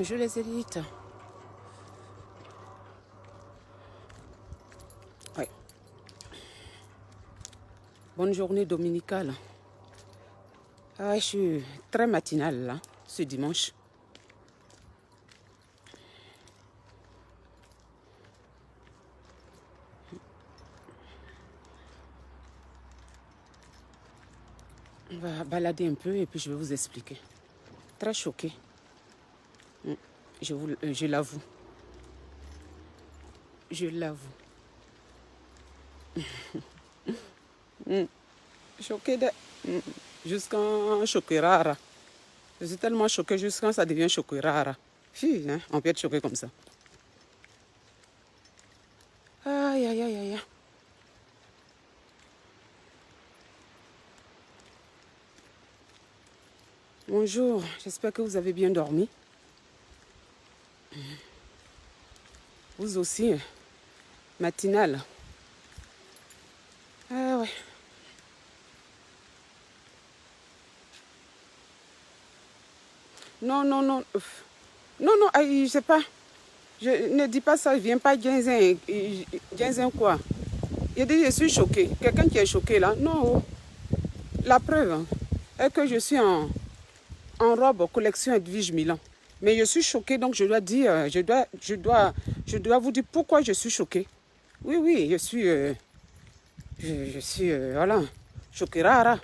Je les édite. Oui. Bonne journée dominicale. Ah, je suis très matinale là, ce dimanche. On va balader un peu et puis je vais vous expliquer. Très choquée. Je l'avoue. Je l'avoue. Choquée de... Jusqu'en choquée rare. Je suis tellement choquée jusqu'en ça devient choquée rare. Fille, hein, on peut être choqué comme ça. Aïe, aïe, aïe, aïe. Bonjour, j'espère que vous avez bien dormi. Vous aussi, matinale. Ah ouais. Non, non, non. Non, non, je sais pas. Je ne dis pas ça, je viens pas Ginzin. Ginzin quoi? Il dit je suis choquée. Quelqu'un qui est choqué là? Non. La preuve hein, est que je suis en robe collection Edwige Milan. Mais je suis choquée, donc je dois dire, je dois vous dire pourquoi je suis choquée. Oui, oui, je suis, voilà, choquée rara.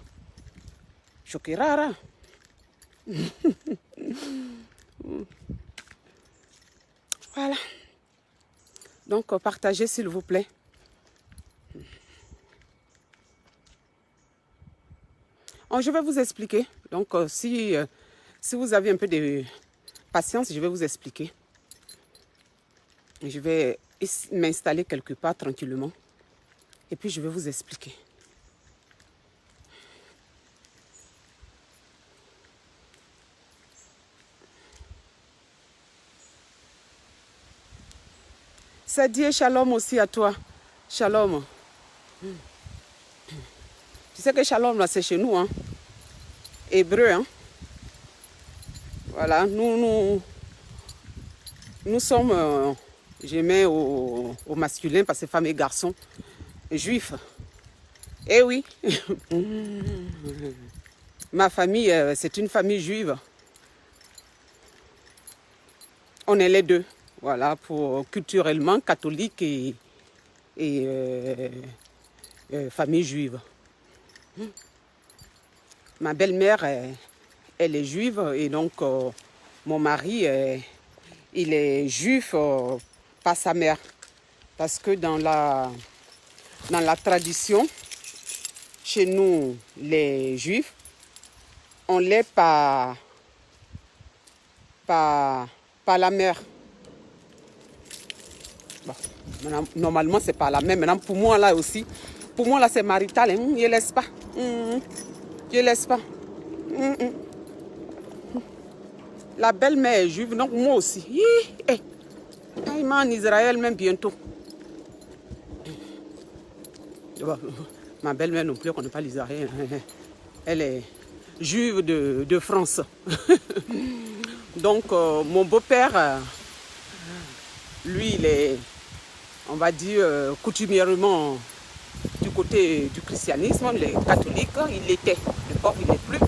Choquée rara. Voilà. Donc, partagez s'il vous plaît. Je vais vous expliquer. Donc, si vous avez un peu de patience, je vais vous expliquer. Je vais m'installer quelque part tranquillement. Et puis, je vais vous expliquer. C'est dit shalom aussi à toi. Shalom. Tu sais que shalom, là, c'est chez nous, hein. Hébreu, hein. Voilà, nous sommes, je mets au masculin parce que femmes et garçons, juifs. Eh oui. Ma famille, c'est une famille juive. On est les deux. Voilà, pour culturellement catholique et famille juive. Ma belle-mère, elle est juive et donc mon mari, il est juif par sa mère. Parce que dans la tradition, chez nous, les juifs, on l'est par la mère. Bon, normalement, c'est pas la même. Maintenant, pour moi, là aussi, pour moi, là, c'est marital. Hein. Je ne laisse pas. Je ne laisse pas. La belle-mère est juive, donc moi aussi. Il m'a en Israël même bientôt. Bon, ma belle-mère non plus, on ne connaît pas l'Israël. Elle est juive de France. Donc, mon beau-père, lui, il est, on va dire, coutumièrement du côté du christianisme, les catholiques, il l'était. Le pauvre, il n'est plus.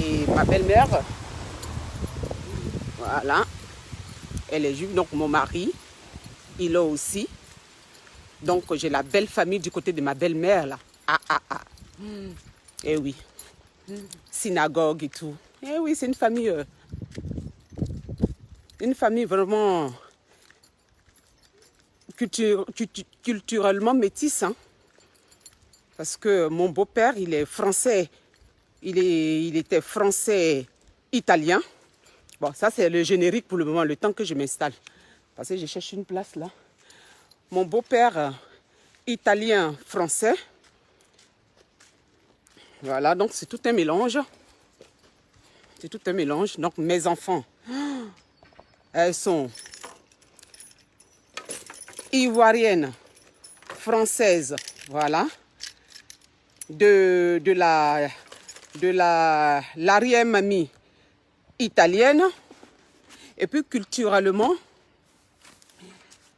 Et ma belle-mère, voilà, elle est juive. Donc, mon mari, il est aussi. Donc, j'ai la belle famille du côté de ma belle-mère, là. Eh oui. Synagogue et tout. Eh oui, c'est une famille vraiment culturellement métisse. Hein. Parce que mon beau-père, il est français. Il était français-italien. Bon, ça, c'est le générique pour le moment, le temps que je m'installe. Parce que je cherche une place là. Mon beau-père, italien-français. Voilà, donc c'est tout un mélange. C'est tout un mélange. Donc mes enfants, elles sont ivoiriennes, françaises, voilà. De l'arrière-mamie italienne. Et puis culturellement,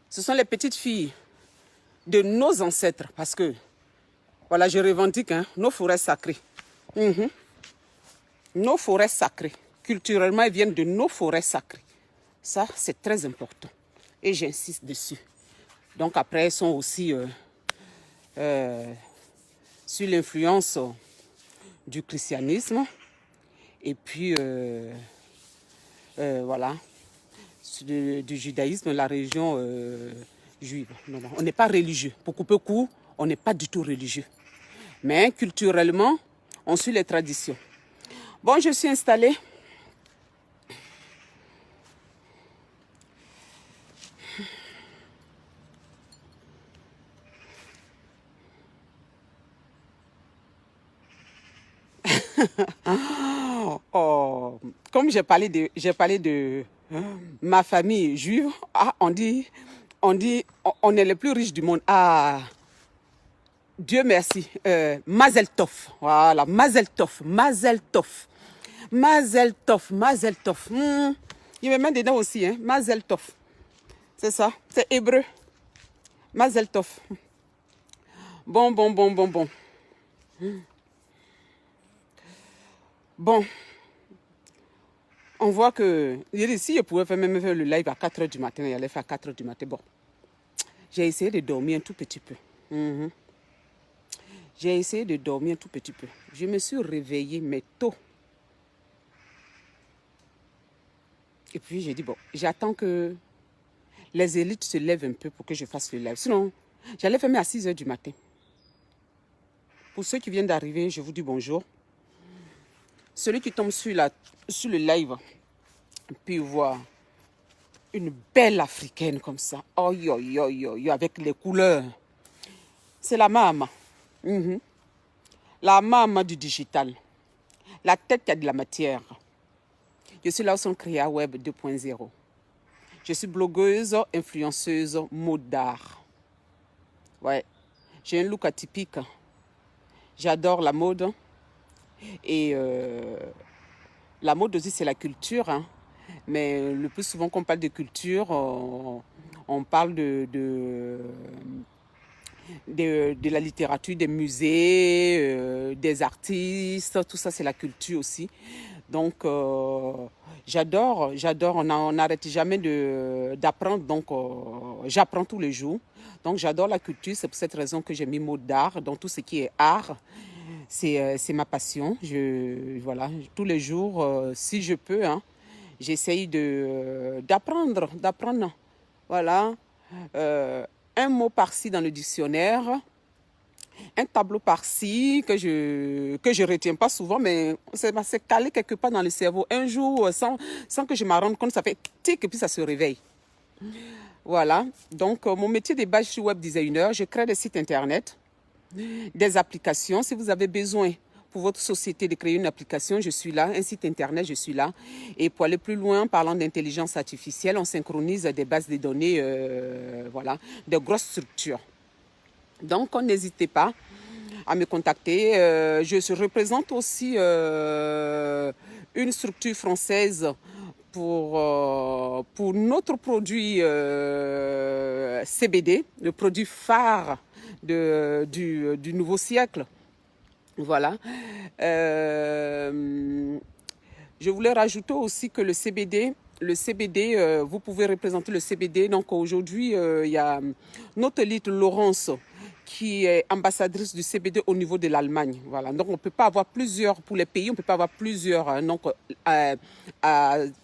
ce sont les petites filles de nos ancêtres. Parce que, voilà, je revendique nos forêts sacrées. Nos forêts sacrées. Culturellement, elles viennent de nos forêts sacrées. Ça, c'est très important. Et j'insiste dessus. Donc après, elles sont aussi sur l'influence du christianisme. Et puis, voilà, du judaïsme, la religion juive. Non, non, on n'est pas religieux. Pour couper court, on n'est pas du tout religieux. Mais culturellement, on suit les traditions. Bon, je suis installée. Oh, comme j'ai parlé de ma famille juive, on est les plus riches du monde. Ah, Dieu merci. Mazel Tov. Voilà, Mazel Tov, Mazel Tov. Mazel Tov, Mazel Tov. Il me met dedans aussi, Mazel Tov. C'est ça, c'est hébreu. Mazel Tov. Bon. Bon, on voit que si je pouvais même faire le live à 4 h du matin, il allait faire à 4 h du matin. Bon, j'ai essayé de dormir un tout petit peu. J'ai essayé de dormir un tout petit peu. Je me suis réveillée, mais tôt. Et puis j'ai dit, bon, j'attends que les élites se lèvent un peu pour que je fasse le live. Sinon, j'allais faire à 6 h du matin. Pour ceux qui viennent d'arriver, je vous dis bonjour. Celui qui tombe sur le live, puis voir une belle africaine comme ça, avec les couleurs. C'est la maman. La maman du digital. La tête qui a de la matière. Je suis là au son Créa Web 2.0. Je suis blogueuse, influenceuse, mode d'art. Ouais, j'ai un look atypique. J'adore la mode. Et la mode aussi, c'est la culture. Mais le plus souvent qu'on parle de culture, on parle de la littérature, des musées, des artistes. Tout ça, c'est la culture aussi. Donc, j'adore. On n'arrête jamais d'apprendre. Donc, j'apprends tous les jours. Donc, j'adore la culture. C'est pour cette raison que j'ai mis mot d'art. Donc, tout ce qui est art, c'est ma passion. Voilà, tous les jours, si je peux, j'essaye d'apprendre. Voilà. Un mot par-ci dans le dictionnaire. Un tableau par-ci que je retiens pas souvent, mais c'est calé quelque part dans le cerveau. Un jour, sans que je m'en rende compte, ça fait tic et puis ça se réveille. Voilà. Donc, mon métier de base, je suis web designer. Je crée des sites internet, des applications. Si vous avez besoin pour votre société de créer une application, je suis là. Un site internet, je suis là. Et pour aller plus loin, parlant d'intelligence artificielle, on synchronise des bases de données, voilà, de grosses structures. Donc, n'hésitez pas à me contacter. Je représente aussi une structure française pour notre produit CBD, le produit phare du nouveau siècle. Voilà. Je voulais rajouter aussi que le CBD, vous pouvez représenter le CBD. Donc aujourd'hui, il y a notre élite Laurence qui est ambassadrice du CBD au niveau de l'Allemagne. Voilà. Donc on ne peut pas avoir plusieurs, pour les pays, on ne peut pas avoir plusieurs. Donc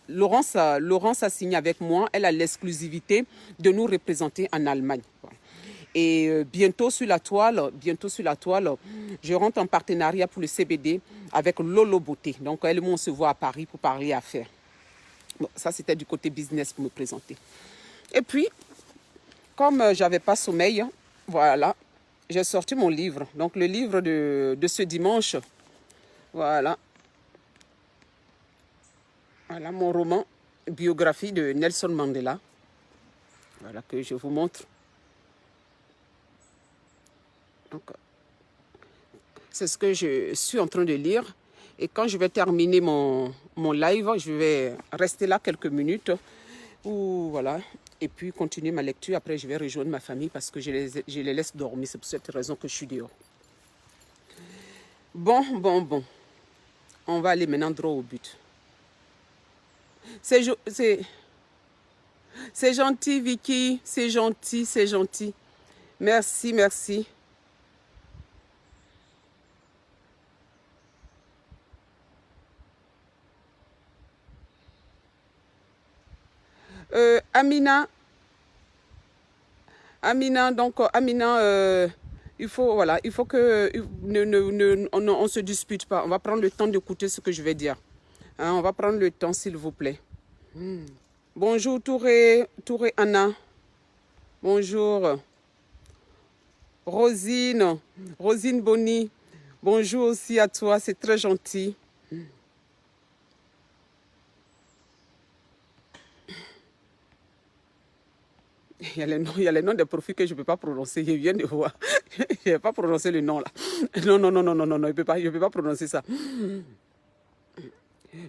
Laurence a signé avec moi, elle a l'exclusivité de nous représenter en Allemagne. Voilà. Et bientôt sur la toile, je rentre en partenariat pour le CBD avec Lolo Beauté. Donc, elle et moi, on se voit à Paris pour parler affaires. Bon, ça, c'était du côté business pour me présenter. Et puis, comme je n'avais pas sommeil, voilà, j'ai sorti mon livre. Donc, le livre de ce dimanche, voilà. Voilà mon roman, biographie de Nelson Mandela. Voilà, que je vous montre. Donc, c'est ce que je suis en train de lire. Et quand je vais terminer mon mon live. Je vais rester là quelques minutes. Voilà. Et puis continuer ma lecture. Après, je vais rejoindre ma famille parce que je les laisse dormir. C'est pour cette raison que je suis dehors. Bon. On va aller maintenant droit au but. C'est gentil, Vicky. C'est gentil. Merci. Amina, il faut que on se dispute pas. On va prendre le temps d'écouter ce que je vais dire. Hein, on va prendre le temps, s'il vous plaît. Bonjour Touré Anna. Bonjour. Rosine Bonny. Bonjour aussi à toi, c'est très gentil. Il y a les noms des profils que je ne peux pas prononcer. Je viens de voir. Je ne vais pas prononcer le nom là. Non, je ne peux pas prononcer ça.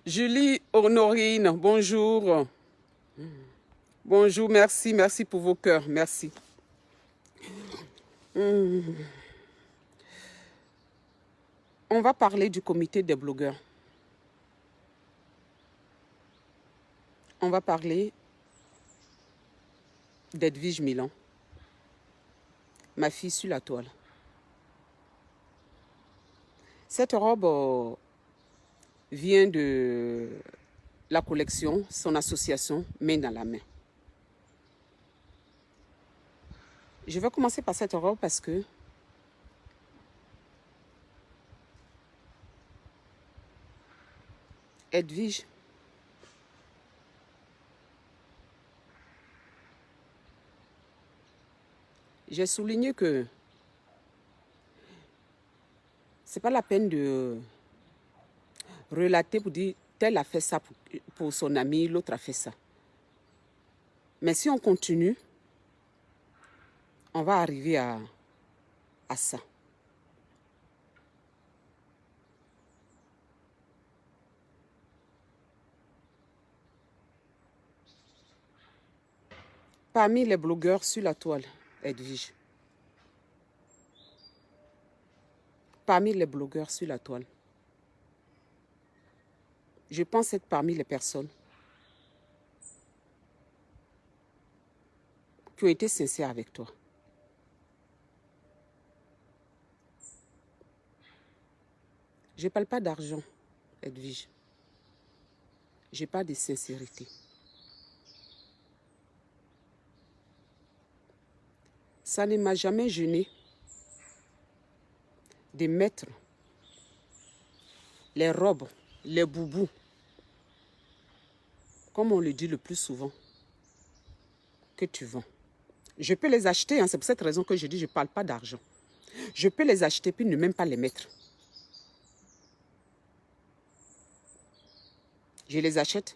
Julie Honorine, bonjour. Bonjour, merci pour vos cœurs, merci. On va parler du comité des blogueurs. On va parler d'Edwige Milan, ma fille sur la toile. Cette robe vient de la collection, son association Main dans la main. Je vais commencer par cette robe parce que Edwige j'ai souligné que c'est pas la peine de relater pour dire tel a fait ça pour son ami, l'autre a fait ça. Mais si on continue, on va arriver à ça. Parmi les blogueurs sur la toile, Edwige. Parmi les blogueurs sur la toile. Je pense être parmi les personnes qui ont été sincères avec toi. Je ne parle pas d'argent, Edwige. Je parle de sincérité. Ça ne m'a jamais gêné de mettre les robes, les boubous, comme on le dit le plus souvent, que tu vends. Je peux les acheter, hein, c'est pour cette raison que je dis je ne parle pas d'argent. Je peux les acheter puis ne même pas les mettre. Je les achète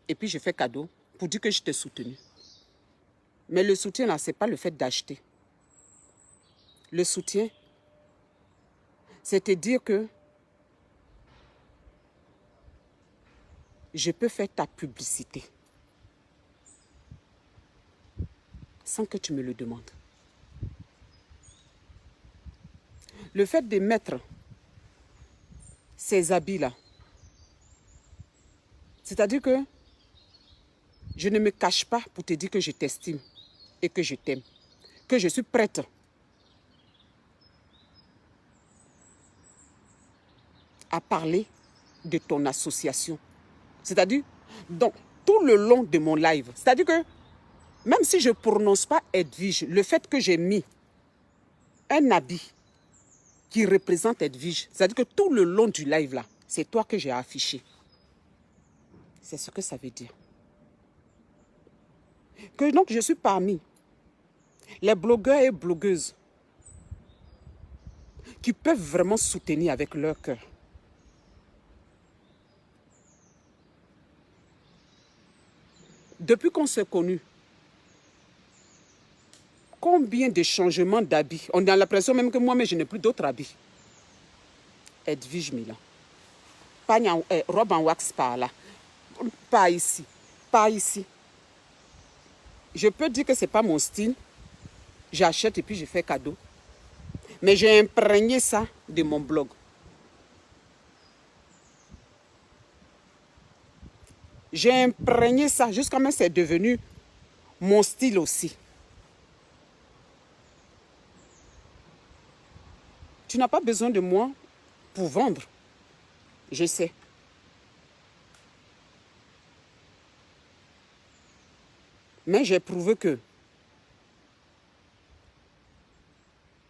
et puis je fais cadeau pour dire que je t'ai soutenu. Mais le soutien là, ce n'est pas le fait d'acheter. Le soutien, c'est te dire que je peux faire ta publicité sans que tu me le demandes. Le fait de mettre ces habits-là, c'est-à-dire que je ne me cache pas pour te dire que je t'estime et que je t'aime, que je suis prête à parler de ton association. C'est-à-dire, donc, tout le long de mon live, c'est-à-dire que même si je ne prononce pas Edwige, le fait que j'ai mis un habit qui représente Edwige, c'est-à-dire que tout le long du live là, c'est toi que j'ai affiché. C'est ce que ça veut dire. Que donc je suis parmi les blogueurs et blogueuses qui peuvent vraiment soutenir avec leur cœur. Depuis qu'on s'est connus, combien de changements d'habits? On a l'impression même que moi, mais je n'ai plus d'autres habits. Edwige Milan. robe en wax par là. Pas ici. Pas ici. Je peux dire que ce n'est pas mon style. J'achète et puis je fais cadeau. Mais j'ai imprégné ça de mon blog. J'ai imprégné ça jusqu'à même c'est devenu mon style aussi. Tu n'as pas besoin de moi pour vendre. Je sais. Mais j'ai prouvé que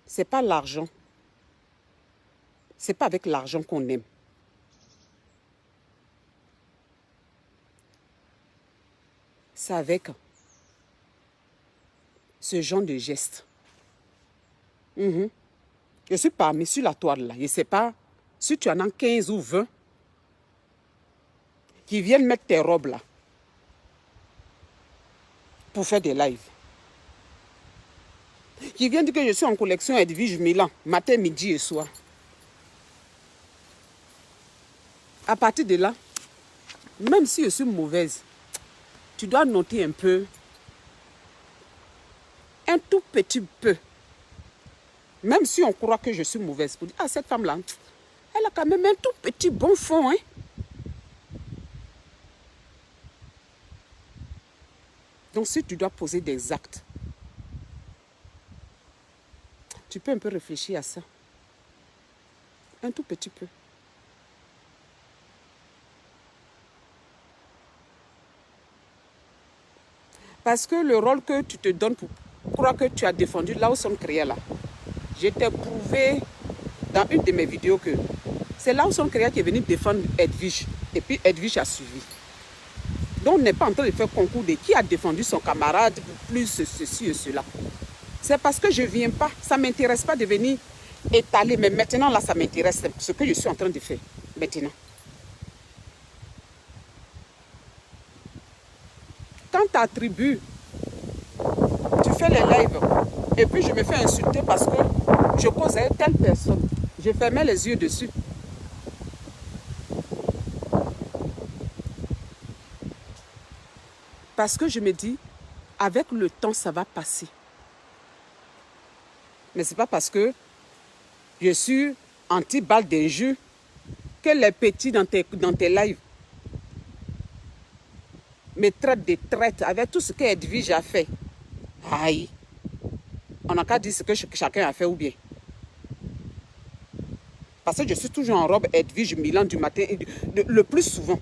ce n'est pas l'argent. Ce n'est pas avec l'argent qu'on aime. C'est avec ce genre de geste. Je suis parmi sur la toile là. Je ne sais pas si tu en as 15 ou 20 qui viennent mettre tes robes là pour faire des lives. Qui viennent dire que je suis en collection Edwige Milan, matin, midi et soir. À partir de là, même si je suis mauvaise, tu dois noter un peu, un tout petit peu. Même si on croit que je suis mauvaise, pour dire, ah, cette femme-là, elle a quand même un tout petit bon fond, hein. Donc, si tu dois poser des actes, tu peux un peu réfléchir à ça. Un tout petit peu. Parce que le rôle que tu te donnes pour croire que tu as défendu Lawson Créa là, je t'ai prouvé dans une de mes vidéos que c'est Lawson Créa qui est venu défendre Edwige. Et puis Edwige a suivi. Donc on n'est pas en train de faire concours de qui a défendu son camarade, plus ceci et cela. C'est parce que je ne viens pas. Ça ne m'intéresse pas de venir étaler. Mais maintenant, là, ça m'intéresse. Ce que je suis en train de faire. Maintenant. Quand tu attribues, tu fais les lives, et puis je me fais insulter parce que je cause à telle personne. Je fermais les yeux dessus. Parce que je me dis, avec le temps, ça va passer. Mais ce n'est pas parce que je suis anti-balle d'injure que les petits dans tes lives me traitent de traite avec tout ce qu'Edwige a fait. Aïe, on n'a qu'à dire ce que chacun a fait ou bien. Parce que je suis toujours en robe Edwige Milan du matin, le plus souvent.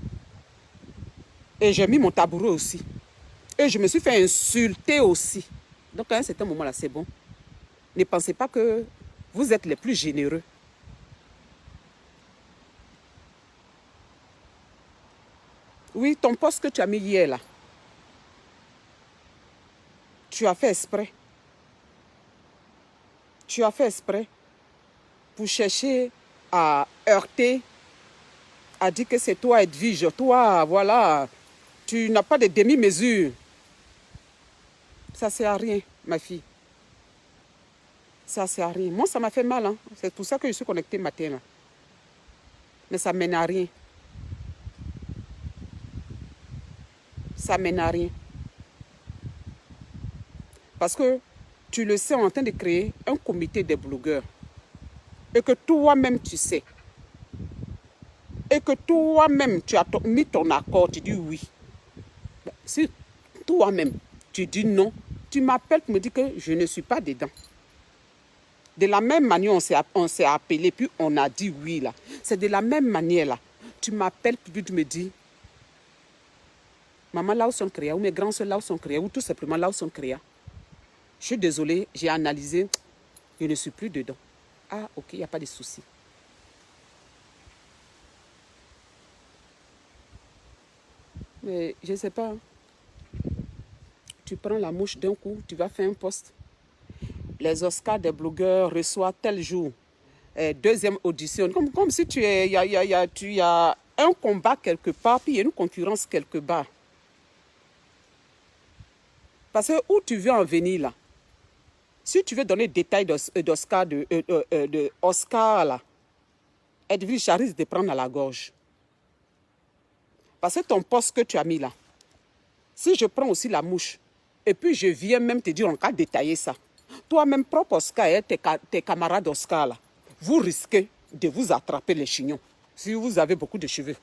Et j'ai mis mon tabouret aussi. Et je me suis fait insulter aussi. Donc à un certain moment là, c'est bon. Ne pensez pas que vous êtes les plus généreux. Oui, ton poste que tu as mis hier là, tu as fait exprès. Tu as fait exprès pour chercher à heurter, à dire que c'est toi Edwige, toi, voilà, tu n'as pas de demi-mesure. Ça ne sert à rien, ma fille. Ça ne sert à rien. Moi, ça m'a fait mal. Hein. C'est pour ça que je suis connectée matin. Là. Mais ça ne mène à rien. Ça ne mène à rien. Parce que tu le sais, on est en train de créer un comité des blogueurs. Et que toi-même, tu sais. Et que toi-même, tu as mis ton accord, tu dis oui. Si toi-même, tu dis non, tu m'appelles pour me dire que je ne suis pas dedans. De la même manière, on s'est appelé, puis on a dit oui, là. C'est de la même manière, là. Tu m'appelles, puis tu me dis, maman, Lawson Créa, ou mes grands soeurs Lawson Créa, ou tout simplement Lawson Créa. Je suis désolée, j'ai analysé, je ne suis plus dedans. Ah, ok, il n'y a pas de souci. Mais je ne sais pas. Tu prends la mouche d'un coup, tu vas faire un post. Les Oscars des blogueurs reçoivent tel jour. Deuxième audition. Comme si tu as un combat quelque part, puis il y a une concurrence quelque part. Parce que où tu veux en venir là, si tu veux donner des détails d'Oscar, Oscar là, Edwige risque de prendre à la gorge. Parce que ton poste que tu as mis là, si je prends aussi la mouche, et puis je viens même te dire, on va détailler ça. Toi-même, propre Oscar et tes camarades Oscar là, vous risquez de vous attraper les chignons si vous avez beaucoup de cheveux.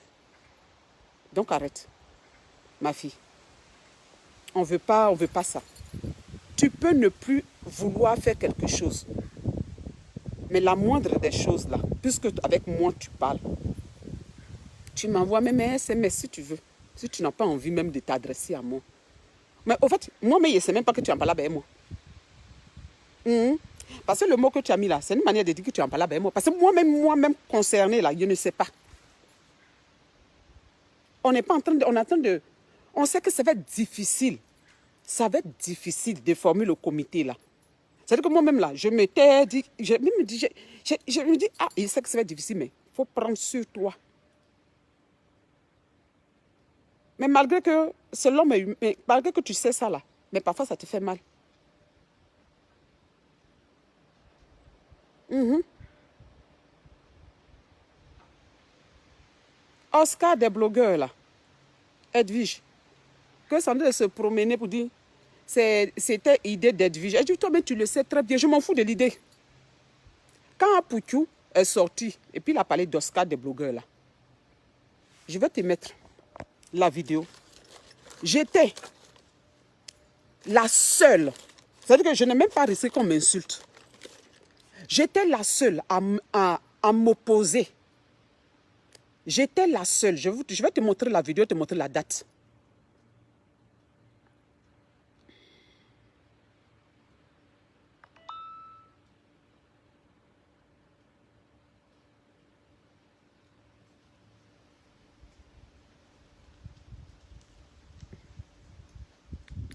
Donc arrête, ma fille. On veut pas ça. Tu peux ne plus vouloir faire quelque chose. Mais la moindre des choses là, puisque avec moi tu parles, tu m'envoies même un SMS si tu veux. Si tu n'as pas envie même de t'adresser à moi. Mais au fait, moi, mais je ne sais même pas que tu en parles avec moi. Parce que le mot que tu as mis là, c'est une manière de dire que tu en parles avec moi. Parce que moi-même concerné là, je ne sais pas. On n'est pas en train de... On sait que ça va être difficile. Ça va être difficile de former le comité là. C'est-à-dire que moi-même là, je m'étais dit... Je me dis, ah, je sais que ça va être difficile, mais il faut prendre sur toi. Mais malgré que, malgré que tu sais ça là, mais parfois ça te fait mal. Oscar des blogueurs là, Edwige, que ça de se promener pour dire, c'était idée d'Edwige. Et toi, mais tu le sais très bien, je m'en fous de l'idée. Quand Apoutou est sorti, et puis il a parlé d'Oscar des blogueurs là, je vais te mettre la vidéo. J'étais la seule, c'est-à-dire que je n'ai même pas risqué qu'on m'insulte. J'étais la seule à m'opposer. J'étais la seule. Je vais te montrer la vidéo, te montrer la date.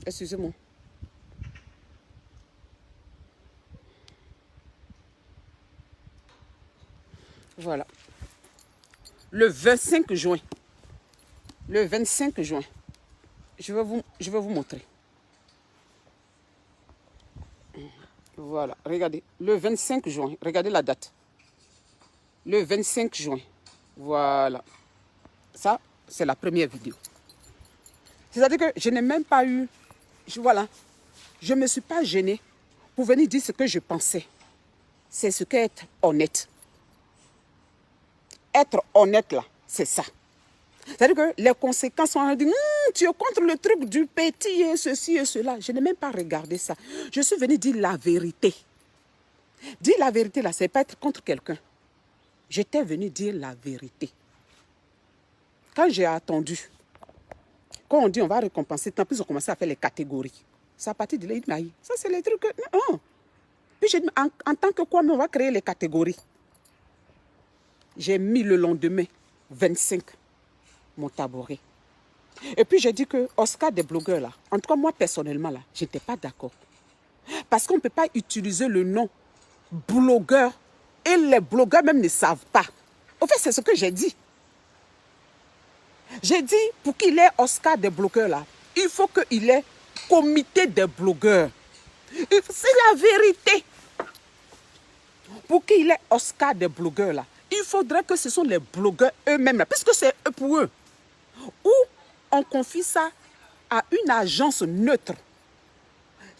Excusez-moi. Voilà. Le 25 juin. Le 25 juin. Je vais vous montrer. Voilà, regardez. Le 25 juin. Regardez la date. Le 25 juin. Voilà. Ça, c'est la première vidéo. C'est-à-dire que je n'ai même pas eu... Voilà. Je ne me suis pas gênée pour venir dire ce que je pensais. C'est ce qu'être honnête. Être honnête, là, c'est ça. C'est-à-dire que les conséquences sont... tu es contre le truc du petit et ceci et cela. Je n'ai même pas regardé ça. Je suis venue dire la vérité. Dire la vérité, là, c'est pas être contre quelqu'un. J'étais venue dire la vérité. Quand j'ai attendu, quand on dit on va récompenser, tant plus on commençait à faire les catégories. C'est à partir de là, ça c'est les trucs... Non. Puis j'ai dit, en tant que quoi, mais on va créer les catégories. J'ai mis le lendemain, 25, mon tabouret. Et puis j'ai dit que Oscar des blogueurs, là, en tout cas moi personnellement, là, je n'étais pas d'accord. Parce qu'on ne peut pas utiliser le nom blogueur et les blogueurs même ne savent pas. En fait, c'est ce que j'ai dit. J'ai dit, pour qu'il ait Oscar des blogueurs, là, il faut qu'il ait comité des blogueurs. C'est la vérité. Pour qu'il ait Oscar des blogueurs, là, il faudrait que ce sont les blogueurs eux-mêmes, là, puisque c'est pour eux. Ou on confie ça à une agence neutre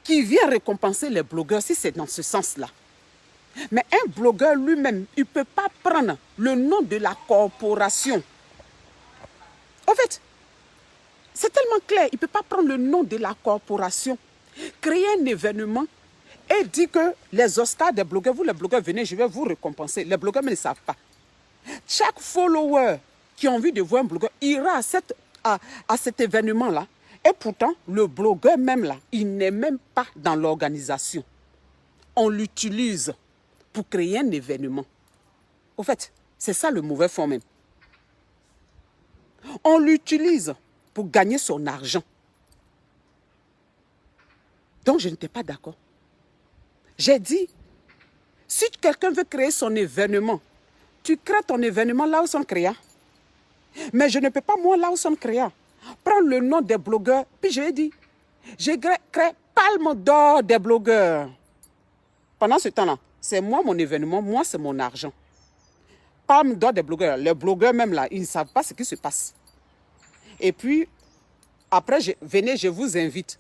qui vient récompenser les blogueurs si c'est dans ce sens-là. Mais un blogueur lui-même, il ne peut pas prendre le nom de la corporation. En fait, c'est tellement clair, il ne peut pas prendre le nom de la corporation, créer un événement et dire que les Oscars des blogueurs, vous les blogueurs venez, je vais vous récompenser. Les blogueurs ne savent pas. Chaque follower qui a envie de voir un blogueur ira à cet événement-là. Et pourtant, le blogueur même là, il n'est même pas dans l'organisation. On l'utilise pour créer un événement. Au fait, c'est ça le mauvais fond même. On l'utilise pour gagner son argent. Donc, je n'étais pas d'accord. J'ai dit, si quelqu'un veut créer son événement, tu crées ton événement là où son créa. Mais je ne peux pas, moi, là où son créa, prendre le nom des blogueurs. Puis j'ai dit, j'ai créé Palme d'or des blogueurs. Pendant ce temps-là, c'est moi mon événement, moi c'est mon argent. Palme d'or des blogueurs. Les blogueurs même là, ils ne savent pas ce qui se passe. Et puis, après, venez, je vous invite.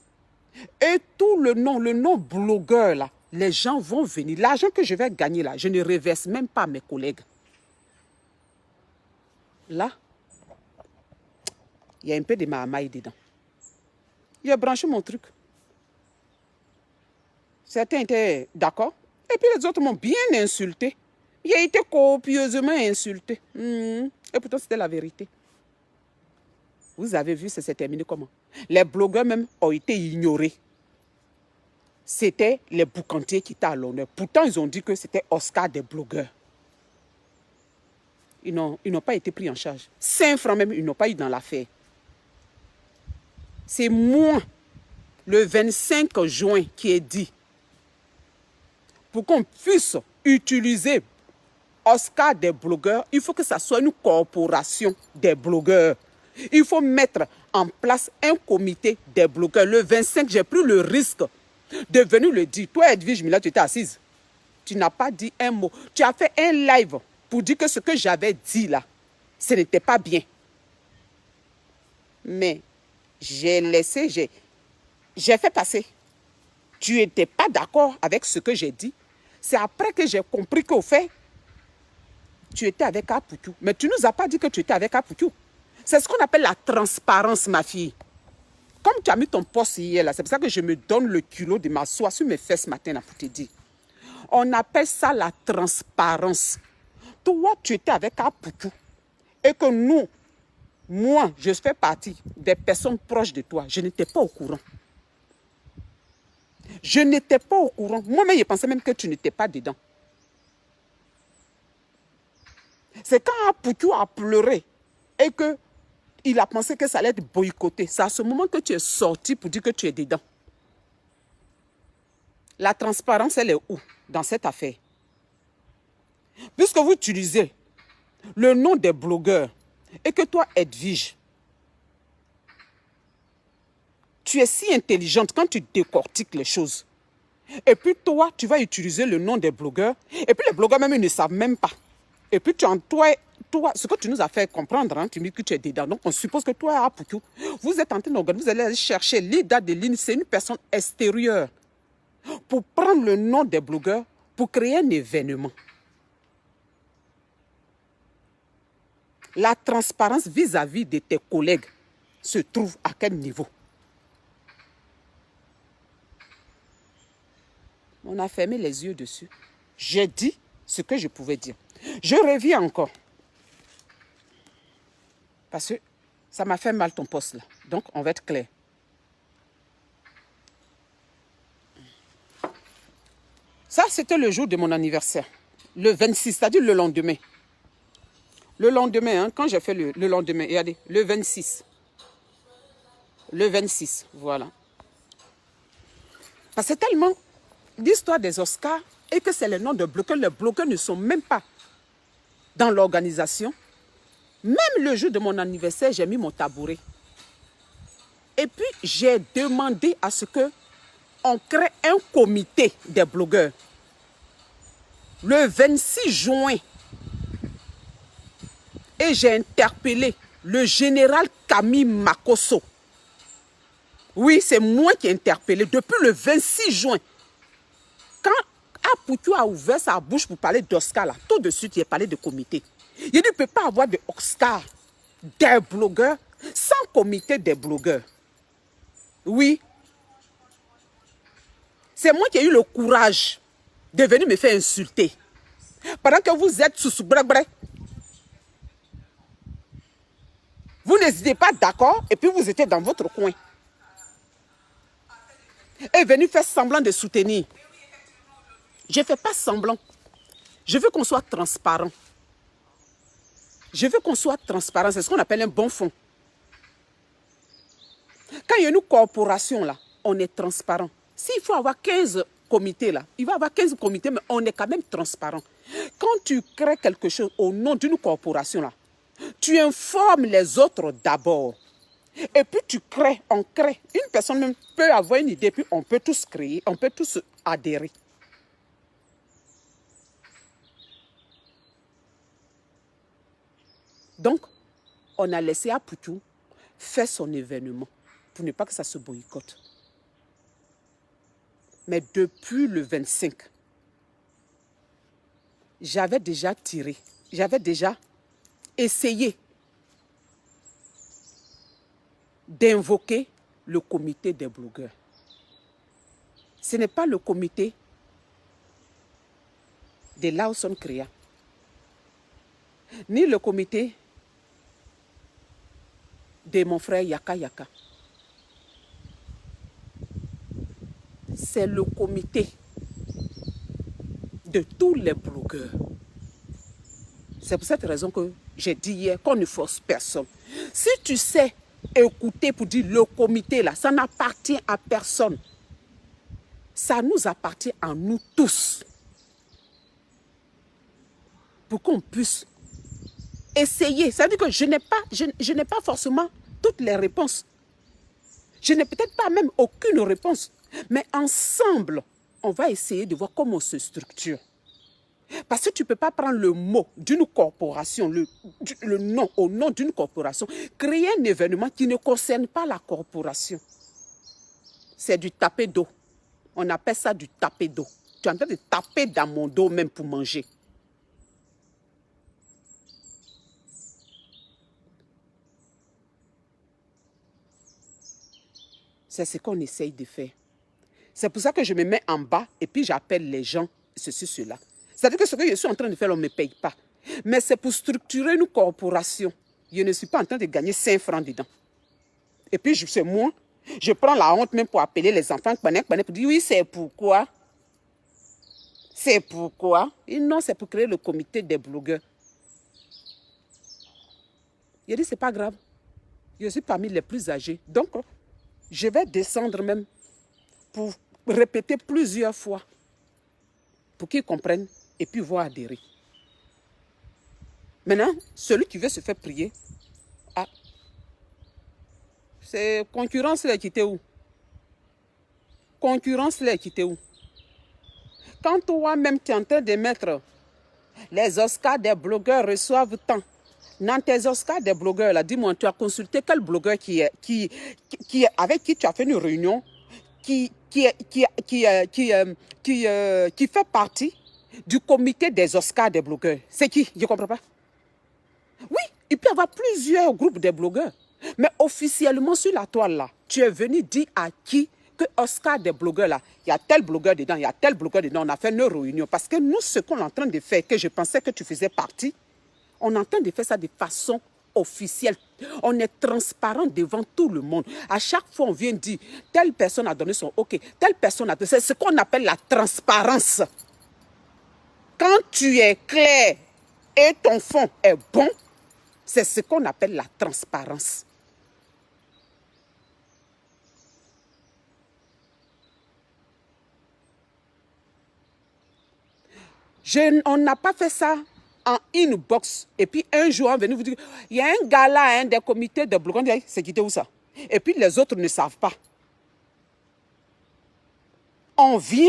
Et tout le nom blogueur, là, les gens vont venir. L'argent que je vais gagner, là, je ne reverse même pas à mes collègues. Là, il y a un peu de marmaille dedans. J'ai branché mon truc. Certains étaient d'accord. Et puis les autres m'ont bien insulté. J'ai été copieusement insulté. Et pourtant, c'était la vérité. Vous avez vu, ça s'est terminé comment? Les blogueurs même ont été ignorés. C'était les boucantiers qui étaient à l'honneur. Pourtant, ils ont dit que c'était Oscar des blogueurs. Ils n'ont pas été pris en charge. 5 francs même, ils n'ont pas eu dans l'affaire. C'est moi, le 25 juin, qui ai dit, pour qu'on puisse utiliser Oscar des blogueurs, il faut que ça soit une corporation des blogueurs. Il faut mettre en place un comité des blogueurs. Le 25, j'ai pris le risque de venir le dire. Toi, Edwige Mila, tu étais assise. Tu n'as pas dit un mot. Tu as fait un live pour dire que ce que j'avais dit là, ce n'était pas bien. Mais j'ai laissé, j'ai fait passer. Tu n'étais pas d'accord avec ce que j'ai dit. C'est après que j'ai compris qu'au fait, tu étais avec Apoutou. Mais tu ne nous as pas dit que tu étais avec Apoutou. C'est ce qu'on appelle la transparence, ma fille. Comme tu as mis ton poste hier, là, c'est pour ça que je me donne le culot de m'asseoir sur mes fesses ce matin là, pour te dire. On appelle ça la transparence. Toi, tu étais avec Apoutou. Et que nous, moi, je fais partie des personnes proches de toi. Je n'étais pas au courant. Je n'étais pas au courant. Moi-même, je pensais même que tu n'étais pas dedans. C'est quand Apoutou a pleuré et qu'il a pensé que ça allait être boycotté. C'est à ce moment que tu es sorti pour dire que tu es dedans. La transparence, elle est où dans cette affaire? Puisque vous utilisez le nom des blogueurs et que toi, Edwige, tu es si intelligente quand tu décortiques les choses. Et puis toi, tu vas utiliser le nom des blogueurs. Et puis les blogueurs même, ils ne savent même pas. Et puis toi, ce que tu nous as fait comprendre, hein, tu me dis que tu es dedans. Donc on suppose que toi, Apoutou, vous êtes en train d'organiser, vous allez aller chercher Lida Deline, c'est une personne extérieure pour prendre le nom des blogueurs pour créer un événement. La transparence vis-à-vis de tes collègues se trouve à quel niveau? On a fermé les yeux dessus. J'ai dit ce que je pouvais dire. Je reviens encore. Parce que ça m'a fait mal ton poste là. Donc, on va être clair. Ça, c'était le jour de mon anniversaire. Le 26, c'est-à-dire le lendemain. Le lendemain, hein, quand j'ai fait le lendemain, regardez, le 26. Le 26, voilà. Parce que tellement l'histoire des Oscars et que c'est le nom de bloqueurs. Les bloqueurs ne sont même pas dans l'organisation. Même le jour de mon anniversaire, j'ai mis mon tabouret. Et puis, j'ai demandé à ce qu'on crée un comité des blogueurs. Le 26 juin. Et j'ai interpellé le général Camille Makosso. Oui, c'est moi qui ai interpellé depuis le 26 juin. Quand Apoutou a ouvert sa bouche pour parler d'Oscar, là, tout de suite, il a parlé de comité. Il ne peut pas avoir d'Oscar des blogueurs sans comité des blogueurs. Oui. C'est moi qui ai eu le courage de venir me faire insulter. Pendant que vous êtes sous bré-bré. Vous n'hésitez pas d'accord et puis vous étiez dans votre coin. Et venu faire semblant de soutenir. Je ne fais pas semblant. Je veux qu'on soit transparent. Je veux qu'on soit transparent. C'est ce qu'on appelle un bon fond. Quand il y a une corporation, là, on est transparent. S'il faut avoir 15 comités, là, il va y avoir 15 comités, mais on est quand même transparent. Quand tu crées quelque chose au nom d'une corporation, là, tu informes les autres d'abord. Et puis tu crées, on crée. Une personne même peut avoir une idée, puis on peut tous créer, on peut tous adhérer. Donc, on a laissé Apoutou fait son événement pour ne pas que ça se boycotte. Mais depuis le 25, j'avais déjà tiré, j'avais déjà essayé d'invoquer le comité des blogueurs. Ce n'est pas le comité de Lawson Créa, ni le comité de mon frère Yaka Yaka. C'est le comité de tous les blogueurs. C'est pour cette raison que j'ai dit hier qu'on ne force personne. Si tu sais écouter pour dire le comité là, ça n'appartient à personne. Ça nous appartient à nous tous. Pour qu'on puisse essayer. Ça veut dire que je n'ai pas forcément toutes les réponses. Je n'ai peut-être pas même aucune réponse. Mais ensemble, on va essayer de voir comment on se structure. Parce que tu ne peux pas prendre le mot d'une corporation, le nom, au nom d'une corporation, créer un événement qui ne concerne pas la corporation. C'est du taper d'eau. On appelle ça du taper d'eau. Tu es en train de taper dans mon dos même pour manger. C'est ce qu'on essaye de faire. C'est pour ça que je me mets en bas et puis j'appelle les gens, ceci, cela. C'est-à-dire que ce que je suis en train de faire, on ne me paye pas. Mais c'est pour structurer une corporation. Je ne suis pas en train de gagner 5 francs dedans. Et puis, c'est moi, je prends la honte même pour appeler les enfants pour dire oui, c'est pourquoi. C'est pourquoi. Et non, c'est pour créer le comité des blogueurs. Il a dit, c'est pas grave. Je suis parmi les plus âgés. Donc, je vais descendre même pour répéter plusieurs fois pour qu'ils comprennent et puis voir adhérer. Maintenant, celui qui veut se faire prier, c'est concurrence là qui était où? Concurrence là qui était où? Quand toi-même tu es en train de mettre les Oscars des blogueurs reçoivent tant. Dans tes Oscars des blogueurs, là, dis-moi, tu as consulté quel blogueur avec qui tu as fait une réunion qui fait partie du comité des Oscars des blogueurs. C'est qui? Je ne comprends pas. Oui, il peut y avoir plusieurs groupes de blogueurs. Mais officiellement sur la toile là, tu es venu dire à qui que Oscar des blogueurs là, il y a tel blogueur dedans, il y a tel blogueur dedans. On a fait une réunion. Parce que nous, ce qu'on est en train de faire, que je pensais que tu faisais partie, on est en train de faire ça de façon officielle. On est transparent devant tout le monde. À chaque fois, on vient dire, telle personne a donné son OK, telle personne a donné. C'est ce qu'on appelle la transparence. Quand tu es clair et ton fond est bon, c'est ce qu'on appelle la transparence. On n'a pas fait ça en inbox. Et puis un jour, on est venu vous dire, il y a un gars là, des comités de blogueurs, c'est qui était où ça? Et puis les autres ne savent pas. On vient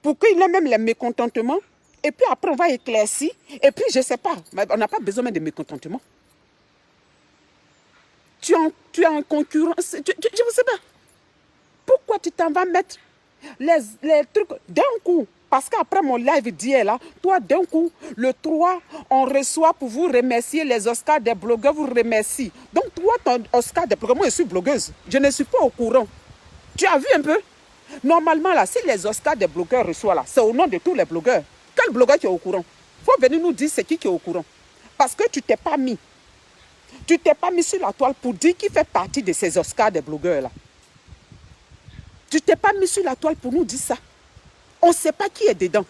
pour qu'il ait même les mécontentements. Et puis après, on va éclaircir. Et puis, je ne sais pas, on n'a pas besoin de mécontentement. Tu es en concurrence. Je ne sais pas. Pourquoi tu t'en vas mettre les trucs d'un coup? Parce qu'après mon live d'hier, là, toi, d'un coup, le 3, on reçoit pour vous remercier les Oscars des blogueurs, vous remercie. Donc, toi, ton Oscar des blogueurs, moi, je suis blogueuse. Je ne suis pas au courant. Tu as vu un peu? Normalement, là, si les Oscars des blogueurs reçoivent, là, c'est au nom de tous les blogueurs. Quel blogueur qui est au courant? Il faut venir nous dire c'est qui est au courant. Parce que tu ne t'es pas mis. Tu ne t'es pas mis sur la toile pour dire qui fait partie de ces Oscars des blogueurs là. Tu ne t'es pas mis sur la toile pour nous dire ça. On ne sait pas qui est dedans.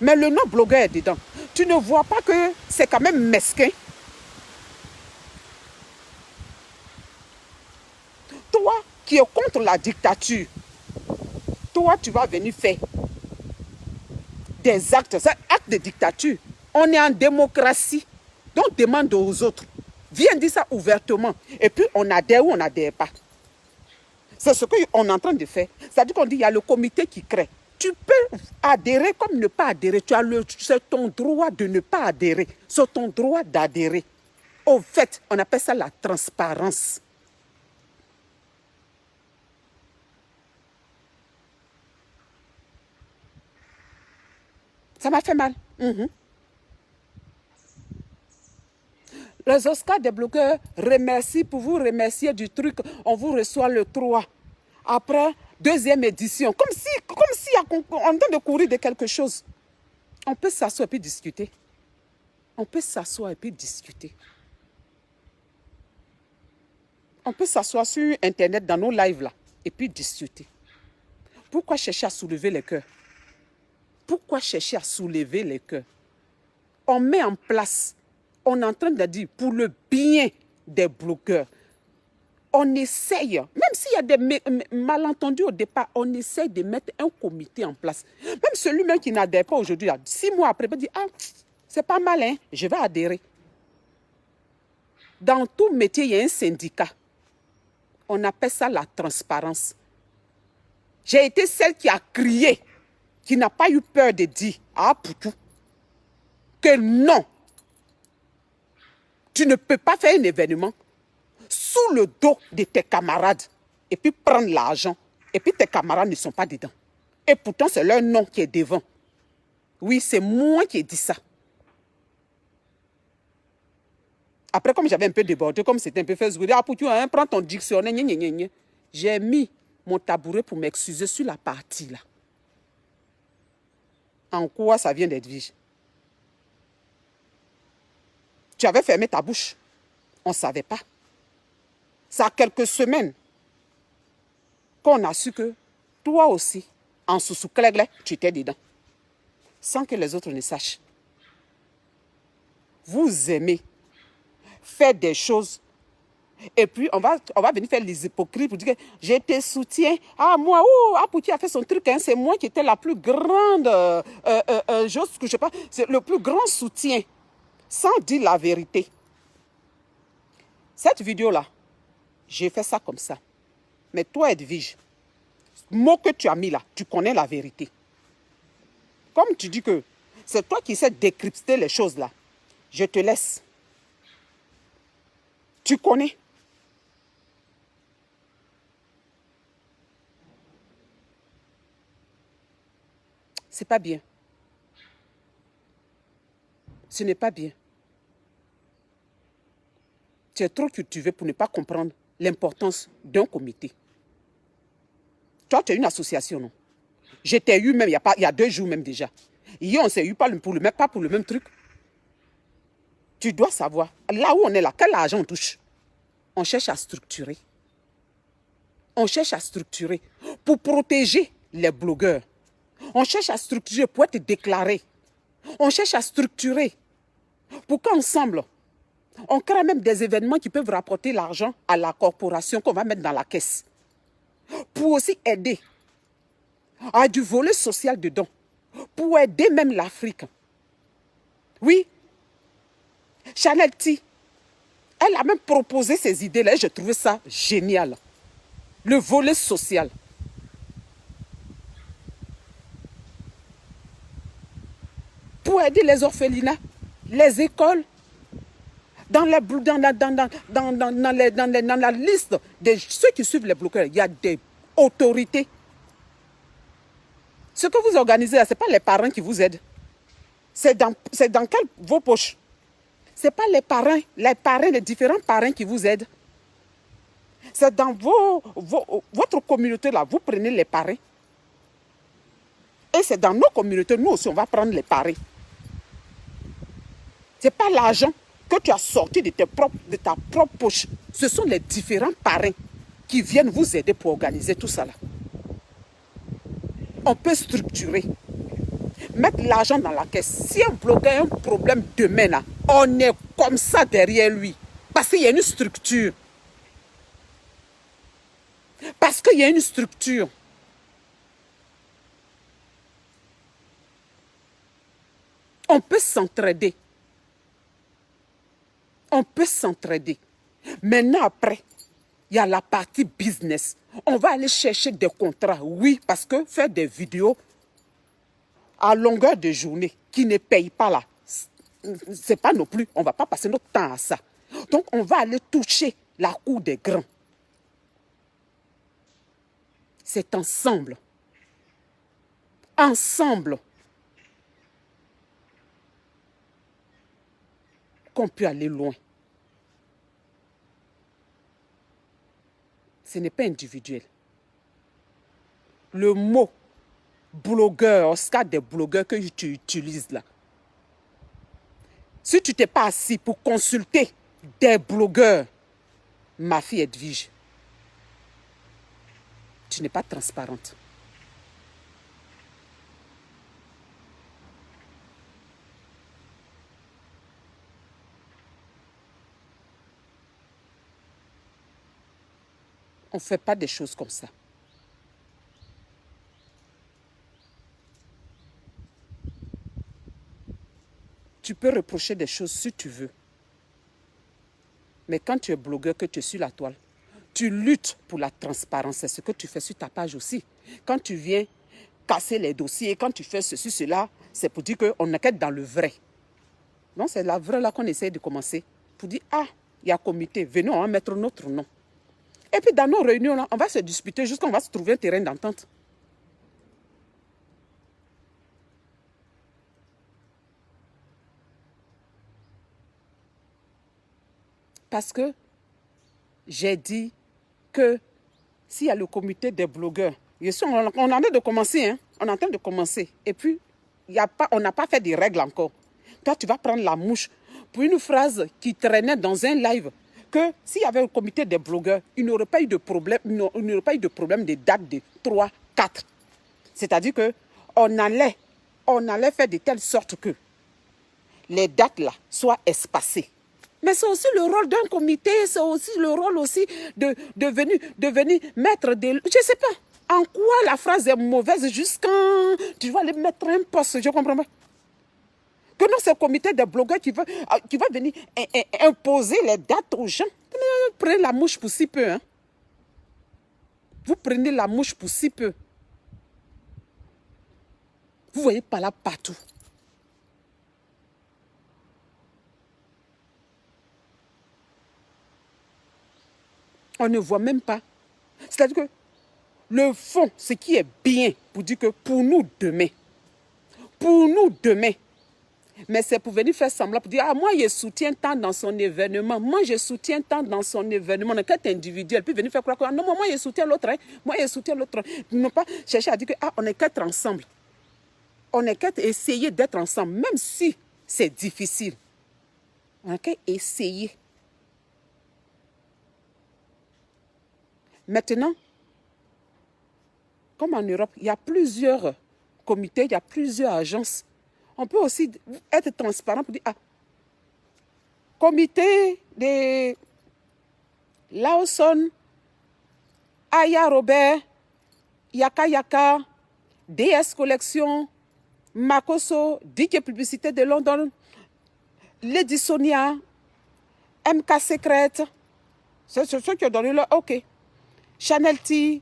Mais le nom blogueur est dedans. Tu ne vois pas que c'est quand même mesquin. Toi qui es contre la dictature, toi tu vas venir faire des actes de dictature. On est en démocratie. Donc demande aux autres. Viens dire ça ouvertement. Et puis on adhère ou on n'adhère pas. C'est ce qu'on est en train de faire. C'est-à-dire qu'on dit qu'il y a le comité qui crée. Tu peux adhérer comme ne pas adhérer. C'est ton droit de ne pas adhérer. C'est ton droit d'adhérer. Au fait, on appelle ça la transparence. Ça m'a fait mal. Les Oscars des blogueurs remercient pour vous remercier du truc. On vous reçoit le 3. Après, deuxième édition. Comme si on est en train de courir de quelque chose. On peut s'asseoir et puis discuter. On peut s'asseoir et puis discuter. On peut s'asseoir sur Internet dans nos lives là et puis discuter. Pourquoi chercher à soulever les cœurs? Pourquoi chercher à soulever les cœurs? On met en place, on est en train de dire pour le bien des blogueurs. On essaye, même s'il y a des malentendus au départ, on essaye de mettre un comité en place. Même celui-même qui n'adhère pas aujourd'hui, 6 mois après, il peut dire, ah, c'est pas mal, hein, je vais adhérer. Dans tout métier, il y a un syndicat. On appelle ça la transparence. J'ai été celle qui a crié, qui n'a pas eu peur de dire à Poutou que non, tu ne peux pas faire un événement sous le dos de tes camarades et puis prendre l'argent et puis tes camarades ne sont pas dedans. Et pourtant, c'est leur nom qui est devant. Oui, c'est moi qui ai dit ça. Après, comme j'avais un peu débordé, comme c'était un peu fait, je dis, ah, Poutou, hein, prends ton dictionnaire. J'ai mis mon tabouret pour m'excuser sur la partie là. En quoi ça vient d'Edwige? Tu avais fermé ta bouche. On ne savait pas. Ça a quelques semaines qu'on a su que toi aussi, en sous-sous-clègle, tu étais dedans. Sans que les autres ne sachent. Vous aimez faire des choses et puis on va venir faire les hypocrites pour dire que je te soutiens. Ah, moi, Poutou a fait son truc, hein, c'est moi qui étais la plus grande, je sais pas, c'est le plus grand soutien. Sans dire la vérité. Cette vidéo-là, j'ai fait ça comme ça. Mais toi, Edwige, le mot que tu as mis là, tu connais la vérité. Comme tu dis que c'est toi qui sais décrypter les choses là, je te laisse. Tu connais. C'est pas bien. Ce n'est pas bien. Tu es trop cultivé pour ne pas comprendre l'importance d'un comité. Toi, tu es une association, non? Je t'ai eu même, il y a 2 jours même déjà. Hier, on s'est eu pas pour le même truc. Tu dois savoir, là où on est là, quel argent on touche? On cherche à structurer. On cherche à structurer pour protéger les blogueurs. On cherche à structurer pour être déclaré. On cherche à structurer pour qu'ensemble, on crée même des événements qui peuvent rapporter l'argent à la corporation qu'on va mettre dans la caisse. Pour aussi aider à du volet social dedans. Pour aider même l'Afrique. Oui. Chanel T, elle a même proposé ces idées-là et j'ai trouvé ça génial. Le volet social. Pour aider les orphelinats, les écoles, dans la liste de ceux qui suivent les bloqueurs, il y a des autorités. Ce que vous organisez là, ce n'est pas les parents qui vous aident. C'est dans vos poches. Ce n'est pas les parrains, les différents parrains qui vous aident. C'est dans votre communauté là, vous prenez les parrains. Et c'est dans nos communautés, nous aussi, on va prendre les parrains. Ce n'est pas l'argent que tu as sorti de ta propre poche. Ce sont les différents parrains qui viennent vous aider pour organiser tout ça là. On peut structurer. Mettre l'argent dans la caisse. Si un blogueur a un problème demain, là, on est comme ça derrière lui. Parce qu'il y a une structure. Parce qu'il y a une structure. On peut s'entraider. On peut s'entraider. Maintenant, après, il y a la partie business. On va aller chercher des contrats. Oui, parce que faire des vidéos à longueur de journée qui ne payent pas là, c'est pas non plus. On ne va pas passer notre temps à ça. Donc, on va aller toucher la cour des grands. C'est ensemble. Ensemble. Qu'on peut aller loin. Ce n'est pas individuel. Le mot blogueur, Oscar des blogueurs que tu utilises là. Si tu t'es pas assis pour consulter des blogueurs, ma fille Edwige, tu n'es pas transparente. On ne fait pas des choses comme ça. Tu peux reprocher des choses si tu veux. Mais quand tu es blogueur, que tu es sur la toile, tu luttes pour la transparence. C'est ce que tu fais sur ta page aussi. Quand tu viens casser les dossiers, quand tu fais ceci, cela, c'est pour dire qu'on n'est qu'être dans le vrai. Non, c'est la vraie là qu'on essaie de commencer. Pour dire, ah, il y a comité, venons, on va mettre notre nom. Et puis dans nos réunions, là, on va se disputer jusqu'à on va se trouver un terrain d'entente. Parce que j'ai dit que s'il y a le comité des blogueurs, on est en train de commencer, hein? On est en train de commencer. Et puis, on n'a pas fait des règles encore. Toi, tu vas prendre la mouche pour une phrase qui traînait dans un live que s'il y avait un comité des blogueurs, il n'y aurait pas eu de problème, de date de 3, 4. C'est-à-dire qu'on allait faire de telle sorte que les dates là soient espacées. Mais c'est aussi le rôle d'un comité, c'est aussi le rôle aussi de venir mettre des... Je ne sais pas en quoi la phrase est mauvaise jusqu'à... Tu vas aller mettre un poste, je comprends pas. Que non, c'est le comité des blogueurs qui va venir imposer les dates aux gens. Prenez la mouche pour si peu. Hein. Vous prenez la mouche pour si peu. Vous voyez pas là partout. On ne voit même pas. C'est-à-dire que le fond, ce qui est bien pour dire que pour nous demain, mais c'est pour venir faire semblant, pour dire, ah, moi, je soutiens tant dans son événement. Moi, je soutiens tant dans son événement. On est qu'être individuel. Puis venir faire croire que, ah, non, moi, je soutiens l'autre. Hein. Moi, je soutiens l'autre. Ne pas chercher à dire que, ah, on est qu'être ensemble. On est qu'être essayer d'être ensemble, même si c'est difficile. On est qu'à essayer. Maintenant, comme en Europe, il y a plusieurs comités, il y a plusieurs agences. On peut aussi être transparent pour dire, ah, comité de Lawson, Aya Robert, Yaka Yaka, DS Collection, Makoso, DJ Publicité de London, Lady Sonia, MK Secret, c'est ceux qui ont donné le OK. Chanel T,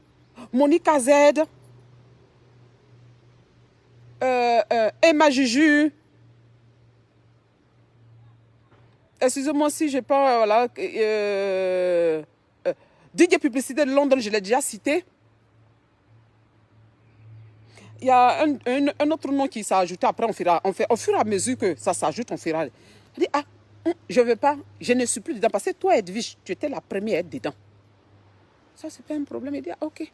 Monica Z, Emma Juju. Excusez-moi si je pas, voilà. DJ Publicité de Londres, je l'ai déjà cité. Il y a un autre nom qui s'est ajouté. Après, au fur et à mesure que ça s'ajoute, on fera. On dit, ah, je ne veux pas, je ne suis plus dedans. Parce que toi, Edwige, tu étais la première à être dedans. Ça, c'est pas un problème. Il dit, ah, ok.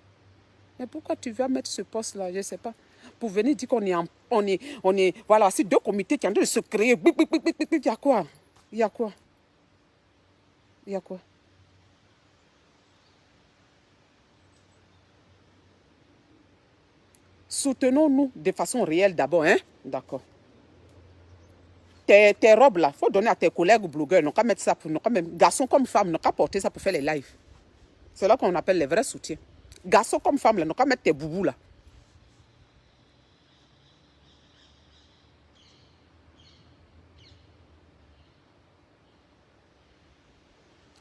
Mais pourquoi tu veux mettre ce poste-là? Je ne sais pas. Pour venir dire qu'on est, voilà, c'est deux comités qui ont de se créer. Il y a quoi? Il y a quoi? Il y a quoi? Soutenons-nous de façon réelle d'abord, hein? D'accord. Tes robes là, il faut donner à tes collègues blogueurs. Non qu'à mettre ça pour nous, même garçons comme femmes, non qu'à porter ça pour faire les lives. C'est là qu'on appelle les vrais soutiens. Garçons comme femmes, là, non qu'à mettre tes boubous là.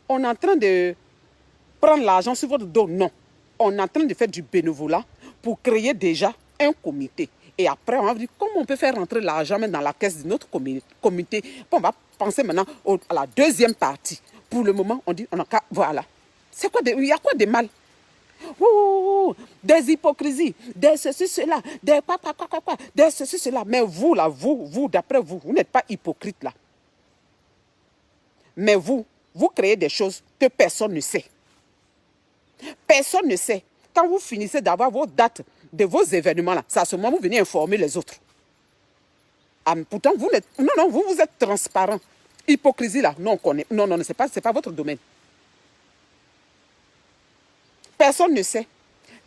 On est en train de prendre l'argent sur votre dos. Non. On est en train de faire du bénévolat pour créer déjà un comité. Et après, on va dire comment on peut faire rentrer l'argent même dans la caisse de notre comité. Bon, on va penser maintenant à la deuxième partie. Pour le moment, on dit, on a qu'à, voilà. C'est quoi, il y a quoi de mal? Ouh, des hypocrisies, des ceci, cela, des quoi, des ceci, cela. Mais vous, là, vous, d'après vous, vous n'êtes pas hypocrite, là. Mais vous créez des choses que personne ne sait. Personne ne sait. Quand vous finissez d'avoir vos dates de vos événements, là, c'est à ce moment que vous venez informer les autres. Ah, pourtant, vous n'êtes... Non, vous êtes transparent. Hypocrisie, là, non, on connaît. Non, c'est pas votre domaine. Personne ne sait.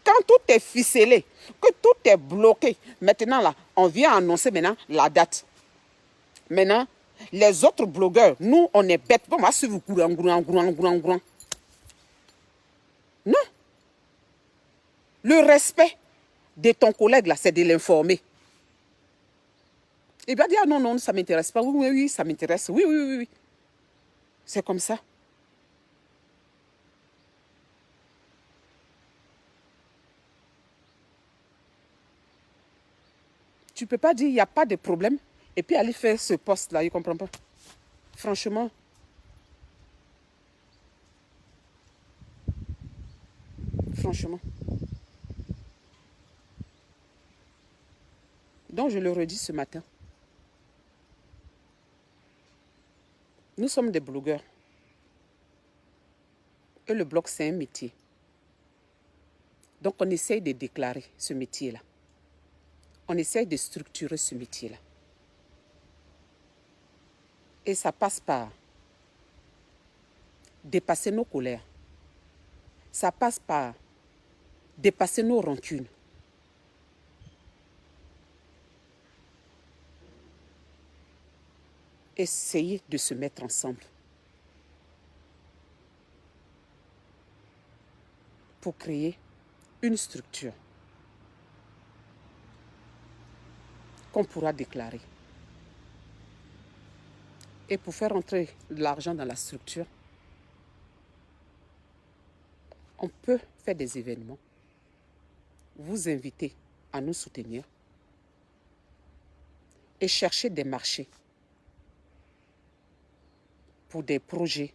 Quand tout est ficelé, que tout est bloqué, maintenant, là, on vient annoncer maintenant la date. Maintenant, les autres blogueurs, nous, on est bêtes. Bon, moi, si vous courez, non. Le respect de ton collègue, là, c'est de l'informer. Il va dire, ah, non, ça ne m'intéresse pas. Oui, ça m'intéresse. Oui. C'est comme ça. Tu ne peux pas dire, il n'y a pas de problème, et puis aller faire ce poste-là, il ne comprend pas. Franchement. Donc, je le redis ce matin. Nous sommes des blogueurs. Et le blog, c'est un métier. Donc, on essaye de déclarer ce métier-là. On essaye de structurer ce métier-là. Et ça passe par dépasser nos colères. Ça passe par dépasser nos rancunes. Essayer de se mettre ensemble pour créer une structure qu'on pourra déclarer. Et pour faire entrer l'argent dans la structure, on peut faire des événements, vous inviter à nous soutenir et chercher des marchés pour des projets,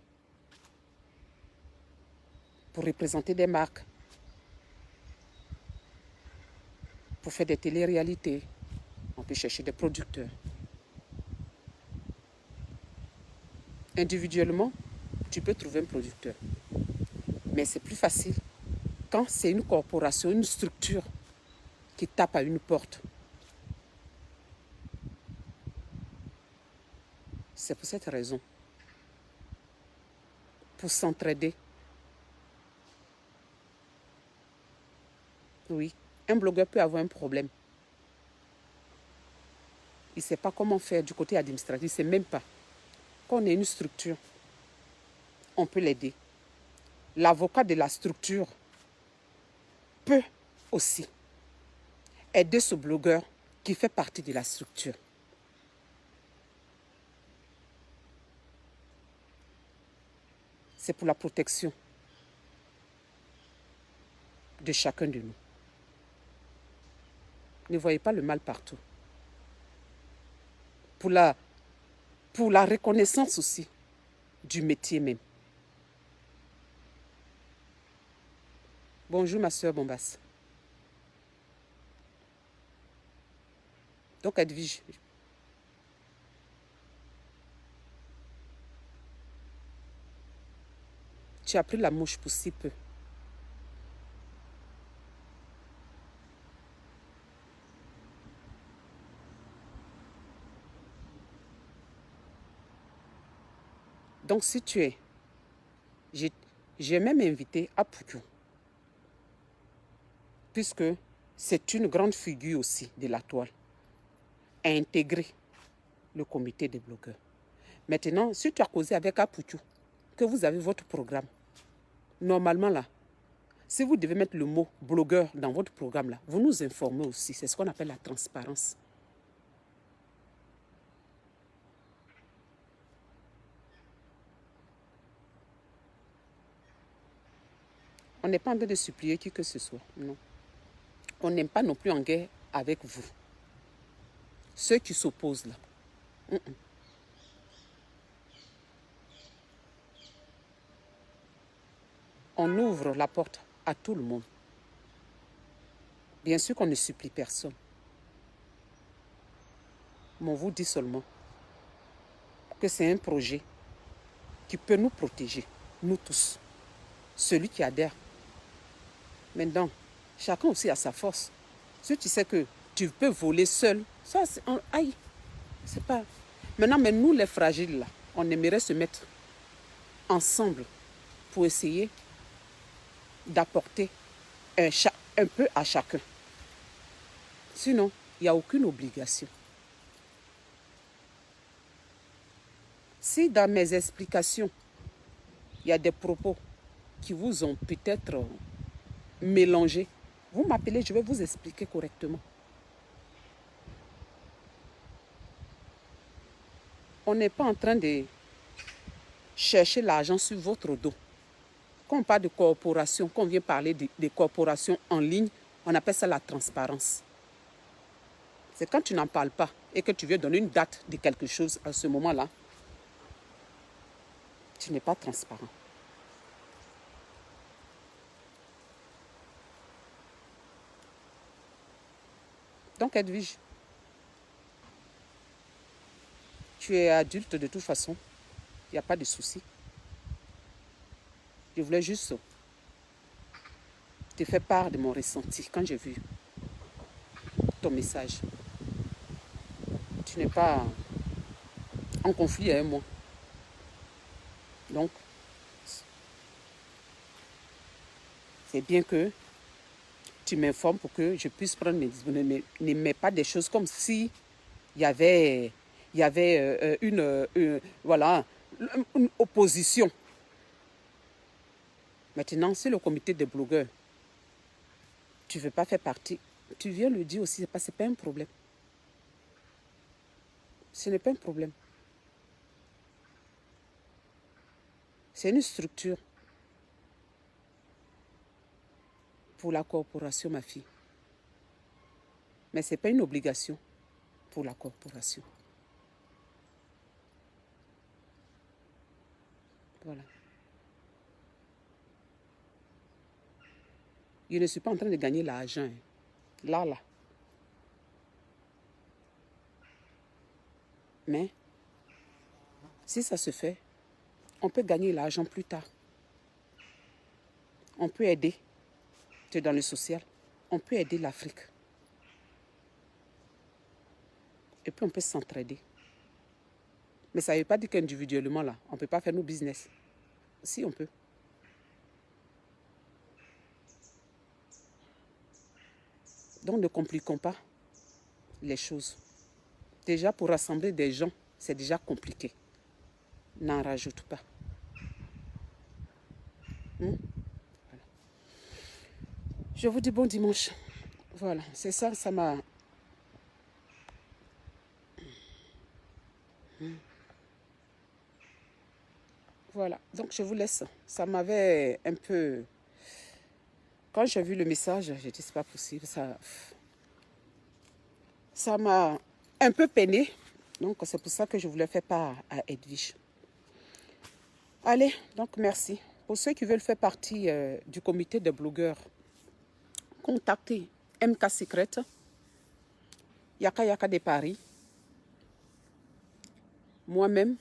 pour représenter des marques, pour faire des téléréalités. On peut chercher des producteurs. Individuellement, tu peux trouver un producteur. Mais c'est plus facile quand c'est une corporation, une structure qui tape à une porte. C'est pour cette raison. Pour s'entraider. Oui, un blogueur peut avoir un problème. Il ne sait pas comment faire du côté administratif, il ne sait même pas. Quand on est une structure, on peut l'aider. L'avocat de la structure peut aussi aider ce blogueur qui fait partie de la structure. C'est pour la protection de chacun de nous. Ne voyez pas le mal partout. Pour la reconnaissance aussi du métier même. Bonjour ma soeur Bombasse. Donc Edwige, tu as pris la mouche pour si peu. Donc si tu es, j'ai même invité Apoukou, puisque c'est une grande figure aussi de la toile, à intégrer le comité des blogueurs. Maintenant, si tu as causé avec Apoukou, que vous avez votre programme, normalement là, si vous devez mettre le mot blogueur dans votre programme là, vous nous informez aussi. C'est ce qu'on appelle la transparence. On n'est pas en train de supplier qui que ce soit, non. On n'est pas non plus en guerre avec vous. ceux qui s'opposent là. On ouvre la porte à tout le monde. Bien sûr qu'on ne supplie personne. Mais on vous dit seulement que c'est un projet qui peut nous protéger, nous tous. Celui qui adhère. Maintenant, chacun aussi a sa force. Si tu sais que tu peux voler seul, ça c'est... Aïe, c'est pas... Maintenant, mais nous les fragiles là, on aimerait se mettre ensemble pour essayer d'apporter un peu à chacun. Sinon, il n'y a aucune obligation. Si dans mes explications, il y a des propos qui vous ont peut-être mélangé, vous m'appelez, je vais vous expliquer correctement. On n'est pas en train de chercher l'argent sur votre dos. Quand on parle de corporation, quand on vient parler de corporations en ligne, on appelle ça la transparence. C'est quand tu n'en parles pas et que tu veux donner une date de quelque chose à ce moment-là, tu n'es pas transparent. Donc, Edwige, tu es adulte de toute façon. Il n'y a pas de souci. Je voulais juste te faire part de mon ressenti quand j'ai vu ton message. Tu n'es pas en conflit avec moi. Donc, c'est bien que tu m'informes pour que je puisse prendre mes dispositions. Ne mets pas des choses comme si il y avait voilà, une opposition. Maintenant, c'est le comité des blogueurs. Tu ne veux pas faire partie. Tu viens le dire aussi, ce n'est pas un problème. Ce n'est pas un problème. C'est une structure pour la corporation, ma fille. Mais ce n'est pas une obligation pour la corporation. Voilà. Je ne suis pas en train de gagner l'argent. Hein. Là. Mais, si ça se fait, on peut gagner l'argent plus tard. On peut aider. Tu es dans le social. On peut aider l'Afrique. Et puis on peut s'entraider. Mais ça ne veut pas dire qu'individuellement, là, on ne peut pas faire nos business. Si, on peut. Donc, ne compliquons pas les choses. Déjà, pour rassembler des gens, c'est déjà compliqué. N'en rajoute pas. Voilà. Je vous dis bon dimanche. Voilà, c'est ça, ça m'a... Voilà, donc je vous laisse. Ça m'avait un peu... Quand j'ai vu le message, j'ai dit c'est pas possible. Ça m'a un peu peiné. Donc c'est pour ça que je voulais faire part à Edwige. Allez, donc merci. Pour ceux qui veulent faire partie du comité des blogueurs, contactez MK Secret, Yaka Yaka de Paris, moi-même,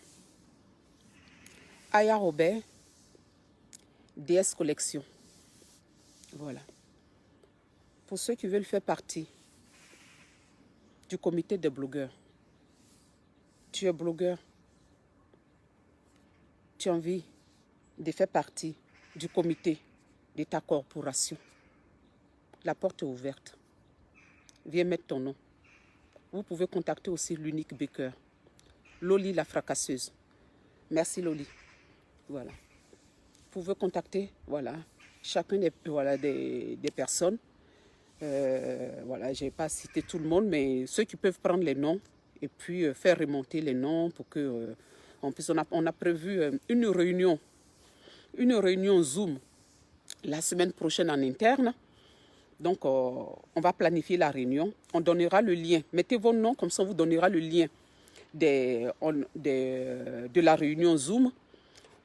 Aya Robert, DS Collection. Voilà. Pour ceux qui veulent faire partie du comité des blogueurs, tu es blogueur, tu as envie de faire partie du comité de ta corporation. La porte est ouverte. Viens mettre ton nom. Vous pouvez contacter aussi l'unique Baker, Loli la fracasseuse. Merci Loli. Voilà. Vous pouvez contacter chacun des personnes. Voilà, je n'ai pas cité tout le monde, mais ceux qui peuvent prendre les noms et puis faire remonter les noms pour que on puisse. On a prévu une réunion Zoom la semaine prochaine en interne Donc, on va planifier la réunion. On donnera le lien. Mettez vos noms, comme ça on vous donnera le lien de la réunion Zoom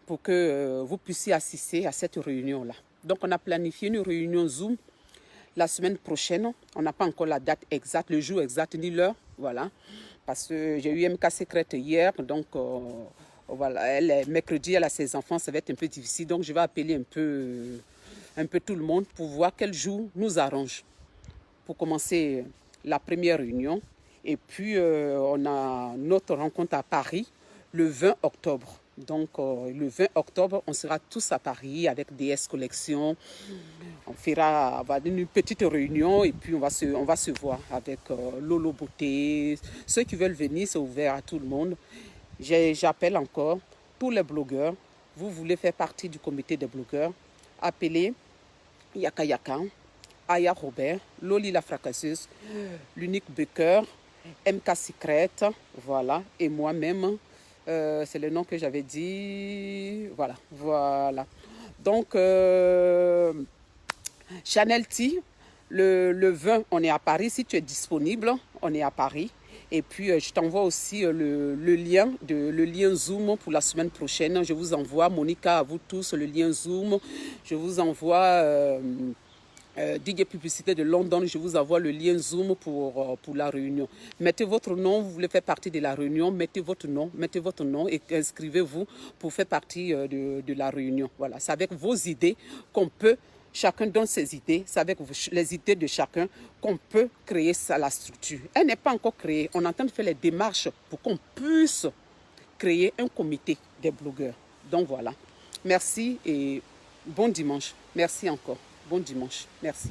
pour que vous puissiez assister à cette réunion-là. Donc, on a planifié une réunion Zoom la semaine prochaine. On n'a pas encore la date exacte, le jour exact ni l'heure. Voilà. Parce que j'ai eu MK Secrète hier. Donc, voilà, elle, mercredi, elle a ses enfants. Ça va être un peu difficile. Donc, je vais appeler un peu tout le monde pour voir quel jour nous arrange pour commencer la première réunion. Et puis, on a notre rencontre à Paris le 20 octobre. Donc, le 20 octobre, on sera tous à Paris avec DS Collection. On fera une petite réunion et puis on va se voir avec Lolo Beauté. Ceux qui veulent venir, c'est ouvert à tout le monde. J'appelle encore tous les blogueurs. Vous voulez faire partie du comité des blogueurs? Appelez Yaka Yaka, Aya Robert, Loli la fracasseuse, l'unique Baker, MK Secrète, voilà, et moi-même, c'est le nom que j'avais dit, voilà. Donc, Chanel T, le 20, on est à Paris, si tu es disponible, on est à Paris. Et puis, je t'envoie aussi le lien Zoom pour la semaine prochaine. Je vous envoie, Monica, à vous tous, le lien Zoom. Je vous envoie DJ Publicité de London. Je vous envoie le lien Zoom pour la réunion. Mettez votre nom, vous voulez faire partie de la réunion. Mettez votre nom et inscrivez-vous pour faire partie de la réunion. Voilà, c'est avec vos idées qu'on peut... Chacun donne ses idées, c'est avec les idées de chacun qu'on peut créer ça, la structure. Elle n'est pas encore créée. On est en train de faire les démarches pour qu'on puisse créer un comité des blogueurs. Donc voilà. Merci et bon dimanche. Merci encore. Bon dimanche. Merci.